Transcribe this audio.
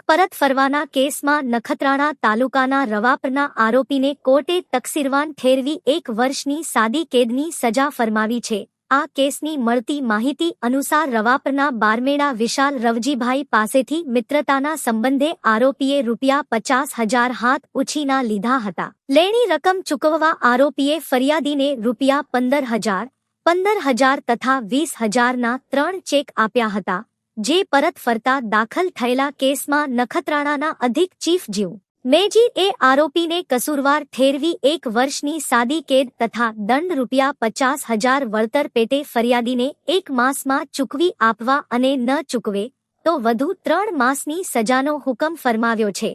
પરત ફરવાના કેસમાં નખત્રાણા તાલુકાના રવાપરના આરોપીને કોર્ટે તકસીરવાન ઠેરવી 1 વર્ષની સાદી કેદની સજા ફરમાવી છે। આ કેસની મળતી માહિતી અનુસાર રવાપરના બારમેડા વિશાલ રવજીભાઈ પાસેથી મિત્રતાના સંબંધે આરોપીએ ₹50,000 હાથ ઉછીના લીધા હતા। લેણી રકમ ચૂકવવા આરોપીએ ફરિયાદીને ₹15,000, 15,000 તથા 20,000ના 3 ચેક આપ્યા હતા, જે પરત ફરતા દાખલ થયેલા કેસમાં નખત્રાણાના અધિક ચીફ જીવ મેજી આરોપીને કસૂરવાર ઠેરવી 1 વર્ષની સાદી કેદ તથા દંડ ₹50,000 વળતર પેટે ફરિયાદીને 1 માસમાં ચૂકવી આપવા અને ન ચૂકવે તો વધુ 3 માસની સજાનો હુકમ ફરમાવ્યો છે।